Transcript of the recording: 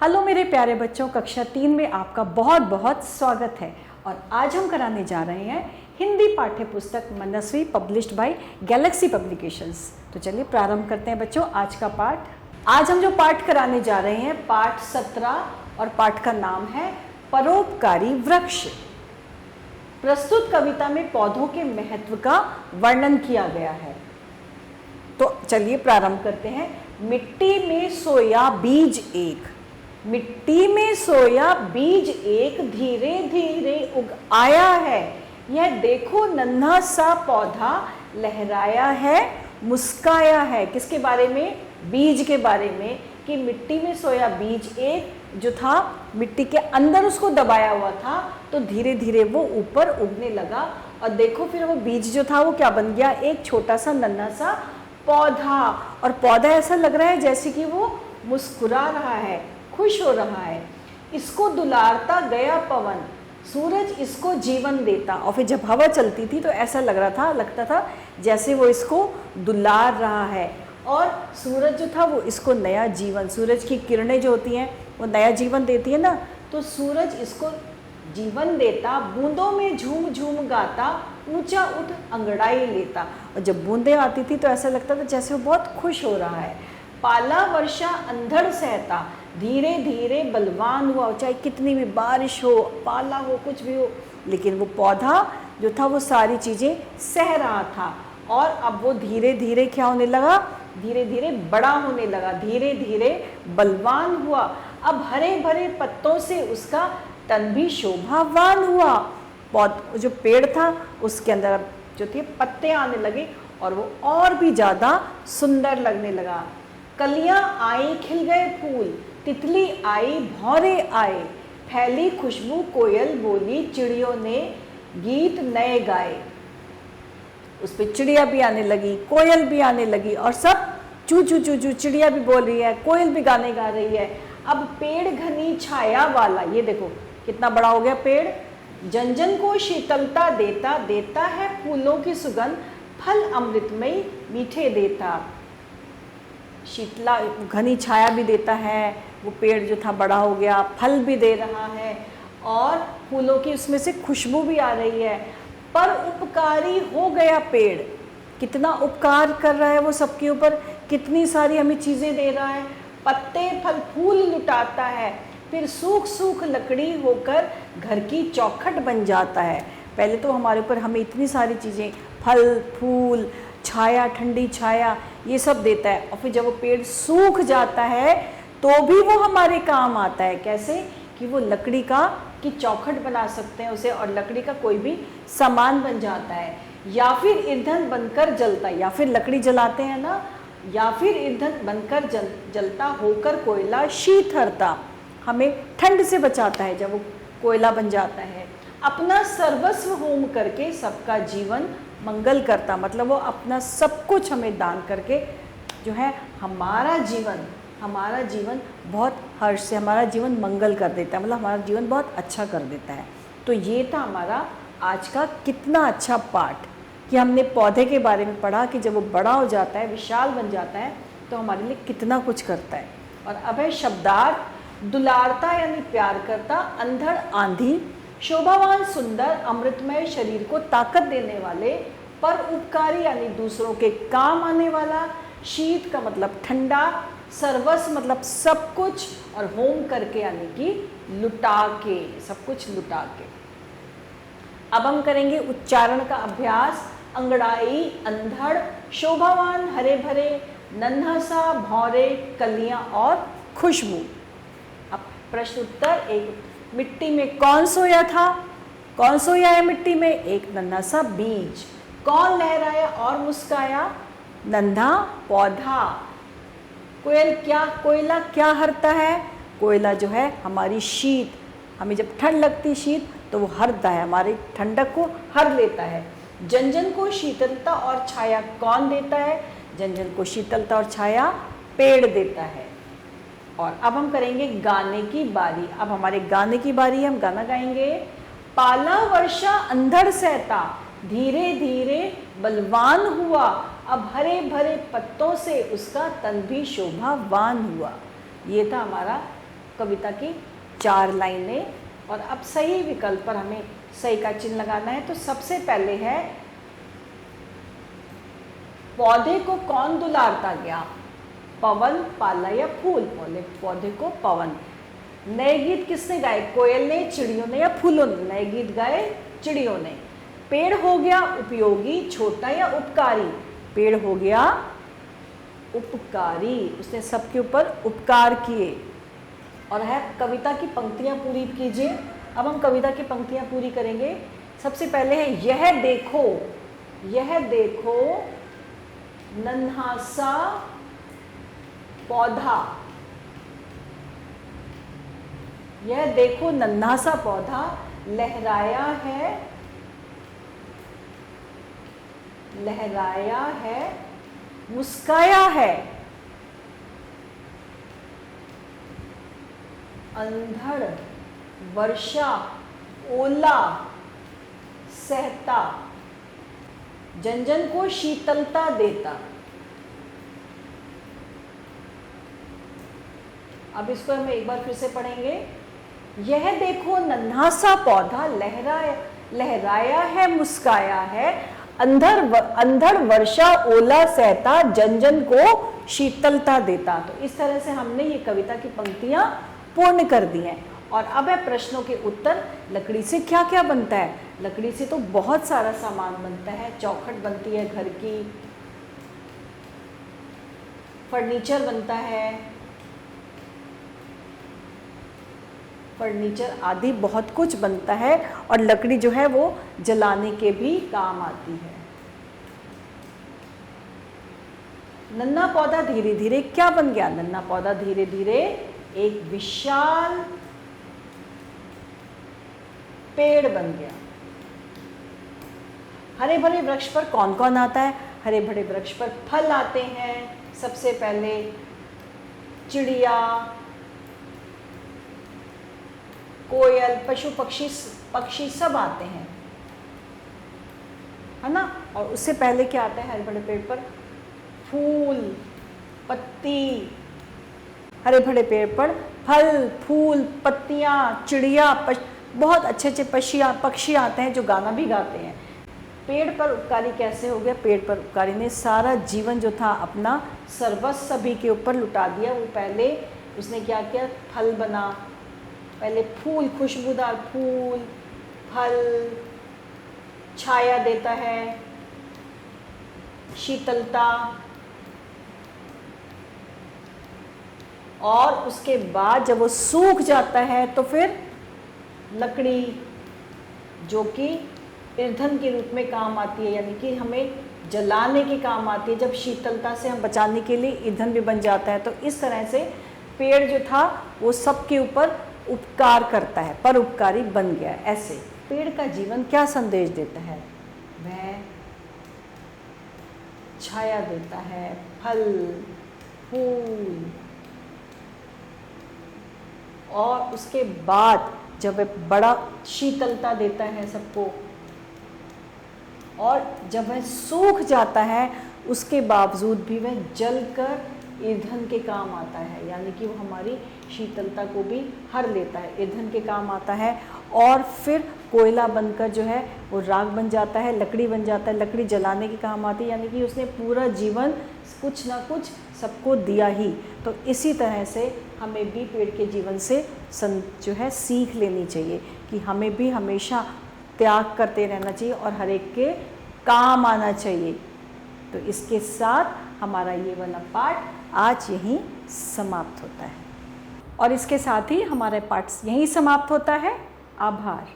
Hello मेरे प्यारे बच्चों, कक्षा 3 में आपका बहुत बहुत स्वागत है। और आज हम कराने जा रहे हैं हिंदी पाठ्य पुस्तक मनस्वी पब्लिश्ड बाय गैलेक्सी पब्लिकेशंस। तो चलिए प्रारंभ करते हैं बच्चों आज का पाठ। आज हम जो पाठ कराने जा रहे हैं पाठ 17 और पाठ का नाम है परोपकारी वृक्ष। प्रस्तुत कविता में पौधों के महत्व का वर्णन किया गया है। तो चलिए प्रारंभ करते हैं। मिट्टी में सोया बीज एक, मिट्टी में सोया बीज एक, धीरे धीरे उग आया है। यह देखो नन्हा सा पौधा लहराया है, मुस्काया है। किसके बारे में? बीज के बारे में, कि मिट्टी में सोया बीज एक जो था मिट्टी के अंदर उसको दबाया हुआ था, तो धीरे धीरे वो ऊपर उगने लगा। और देखो फिर वो बीज जो था वो क्या बन गया? एक छोटा सा नन्हा सा पौधा। और पौधा ऐसा लग रहा है जैसे कि वो मुस्कुरा रहा है, खुश हो रहा है। इसको दुलारता गया पवन, सूरज इसको जीवन देता। और फिर जब हवा चलती थी तो ऐसा लगता था जैसे वो इसको दुलार रहा है। और सूरज जो था वो इसको नया जीवन, सूरज की किरणें जो होती हैं वो नया जीवन देती है ना, तो सूरज इसको जीवन देता। बूंदों में झूम झूम गाता, ऊंचा उठ अंगड़ाई लेता। और जब बूंदें आती थी तो ऐसा लगता था जैसे वो बहुत खुश हो रहा है। पाला वर्षा अंधड़ सहता, धीरे धीरे बलवान हुआ। चाहे कितनी भी बारिश हो, पाला हो, कुछ भी हो, लेकिन वो पौधा जो था वो सारी चीज़ें सह रहा था। और अब वो धीरे धीरे क्या होने लगा? धीरे धीरे बड़ा होने लगा, धीरे धीरे बलवान हुआ। अब हरे भरे पत्तों से उसका तन भी शोभावान हुआ। जो पेड़ था उसके अंदर अब जो थे पत्ते आने लगे और वो और भी ज़्यादा सुंदर लगने लगा। कलियां आई, खिल गए फूल, तितली आई, भौरे आए, फैली खुशबू, कोयल बोली, चिड़ियों ने गीत नए गाए। उस पे चिड़िया भी आने लगी, कोयल भी आने लगी, और सब चू चू चू चू, चिड़िया भी बोल रही है, कोयल भी गाने गा रही है। अब पेड़ घनी छाया वाला, ये देखो कितना बड़ा हो गया पेड़, जन जन को शीतलता देता, देता है फूलों की सुगंध, फल अमृतमय मीठे देता। शीतला घनी छाया भी देता है, वो पेड़ जो था बड़ा हो गया, फल भी दे रहा है और फूलों की उसमें से खुशबू भी आ रही है। पर उपकारी हो गया पेड़, कितना उपकार कर रहा है वो सबके ऊपर, कितनी सारी हमें चीज़ें दे रहा है। पत्ते फल फूल लुटाता है, फिर सूख सूख लकड़ी होकर घर की चौखट बन जाता है। पहले तो हमारे ऊपर हमें इतनी सारी चीज़ें, फल फूल, छाया, ठंडी छाया, ये सब देता है। और फिर जब वो पेड़ सूख जाता है तो भी वो हमारे काम आता है। कैसे? कि वो लकड़ी की चौखट बना सकते हैं उसे, और लकड़ी का कोई भी सामान बन जाता है, या फिर ईंधन बनकर जलता है। या फिर लकड़ी जलाते हैं ना, या फिर ईंधन बनकर जलता होकर कोयला शीतलता, हमें ठंड से बचाता है जब वो कोयला बन जाता है। अपना सर्वस्व होम करके सबका जीवन मंगल करता, मतलब वो अपना सब कुछ हमें दान करके जो है हमारा जीवन बहुत हर्ष से, हमारा जीवन मंगल कर देता है, मतलब हमारा जीवन बहुत अच्छा कर देता है। तो ये था हमारा आज का कितना अच्छा पाठ, कि हमने पौधे के बारे में पढ़ा कि जब वो बड़ा हो जाता है, विशाल बन जाता है, तो हमारे लिए कितना कुछ करता है। और अब है शब्दार्थ। दुलारता यानी प्यार करता, अंधड़ आंधी, शोभावान सुंदर, अमृतमय शरीर को ताकत देने वाले, पर उपकारी यानी दूसरों के काम आने वाला, शीत का मतलब ठंडा, सर्वस्व मतलब सब कुछ, और होम करके यानी कि लुटा के, सब कुछ लुटा के। अब हम करेंगे उच्चारण का अभ्यास। अंगड़ाई, अंधड़, शोभावान, हरे भरे, नन्हा सा, भौरे, कलियां और खुशबू। अब प्रश्न उत्तर। एक, मिट्टी में कौन सोया था? कौन सोया है मिट्टी में? एक नन्हा सा बीज। कौन लहराया और मुस्काया? नन्हा पौधा। कोयला क्या हरता है? कोयला जो है हमारी शीत, हमें जब ठंड लगती शीत तो वो हरता है, हमारी ठंडक को हर लेता है। जन जन को शीतलता और छाया कौन देता है? जन जन को शीतलता और छाया पेड़ देता है। और अब हम करेंगे गाने की बारी। अब हमारे गाने की बारी है, हम गाना गाएंगे। पाला वर्षा अंधड़ सहता, धीरे धीरे बलवान हुआ, अब हरे भरे पत्तों से उसका तन भी शोभावान हुआ। ये था हमारा कविता की 4 लाइनें। और अब सही विकल्प पर हमें सही का चिन्ह लगाना है। तो सबसे पहले है, पौधे को कौन दुलारता गया, पवन, पाला या फूल। पौधे को पवन। नए गीत किसने गाए, कोयल ने, चिड़ियों ने या फूलों ने। नए गीत गाए चिड़ियों ने। पेड़ हो गया उपयोगी, छोटा या उपकारी। पेड़ हो गया उपकारी, उसने सबके ऊपर उपकार किए। और है कविता की पंक्तियां पूरी कीजिए। अब हम कविता की पंक्तियां पूरी करेंगे। सबसे पहले है, यह देखो नन्हा सा पौधा। यह देखो नन्हा सा पौधा लहराया है, मुस्काया है। अंधड़ वर्षा ओला सहता, जन जन को शीतलता देता। अब इसको हम एक बार फिर से पढ़ेंगे। यह देखो नन्हा सा पौधा लहराया है, मुस्काया है। अंधड़ वर्षा ओला सहता, जन जन को शीतलता देता। तो इस तरह से हमने ये कविता की पंक्तियां पूर्ण कर दी हैं। और अब है प्रश्नों के उत्तर। लकड़ी से क्या क्या बनता है? लकड़ी से तो बहुत सारा सामान बनता है। चौखट बनती है घर की, फर्नीचर बनता है, फर्नीचर आदि बहुत कुछ बनता है। और लकड़ी जो है वो जलाने के भी काम आती है। नन्हा पौधा धीरे धीरे क्या बन गया? नन्हा पौधा धीरे धीरे एक विशाल पेड़ बन गया। हरे भरे वृक्ष पर कौन कौन आता है? हरे भरे वृक्ष पर फल आते हैं। सबसे पहले चिड़िया, कोयल, पशु पक्षी सब आते हैं, है ना। और उससे पहले क्या आता है? हरे भरे पेड़ पर फूल, पत्ती। हरे भरे पेड़ पर फल, फूल, पत्तियां, चिड़िया, बहुत अच्छे अच्छे पक्षी आते हैं जो गाना भी गाते हैं। पेड़ पर उपकारी कैसे हो गया? पेड़ पर उपकारी ने सारा जीवन जो था अपना सर्वस्व सभी के ऊपर लुटा दिया। वो पहले उसने क्या किया? फल बना, पहले फूल, खुशबूदार फूल, फल, छाया देता है, शीतलता। और उसके बाद जब वो सूख जाता है तो फिर लकड़ी, जो कि ईंधन के रूप में काम आती है, यानी कि हमें जलाने के काम आती है। जब शीतलता से हम बचाने के लिए ईंधन भी बन जाता है। तो इस तरह से पेड़ जो था वो सबके ऊपर उपकार करता है, परोपकारी बन गया। ऐसे पेड़ का जीवन क्या संदेश देता है? वह छाया देता है, फल, फूल, और उसके बाद जब वह बड़ा शीतलता देता है सबको, और जब वह सूख जाता है उसके बावजूद भी वह जलकर ईंधन के काम आता है, यानी कि वो हमारी शीतलता को भी हर लेता है, ईंधन के काम आता है। और फिर कोयला बनकर जो है वो राख बन जाता है, लकड़ी बन जाता है, लकड़ी जलाने के काम आती है, यानी कि उसने पूरा जीवन कुछ ना कुछ सबको दिया ही। तो इसी तरह से हमें भी पेड़ के जीवन से जो है सीख लेनी चाहिए कि हमें भी हमेशा त्याग करते रहना चाहिए और हर एक के काम आना चाहिए। तो इसके साथ हमारा ये वाला पाठ आज यहीं समाप्त होता है और इसके साथ ही हमारा पाठ यहीं समाप्त होता है। आभार।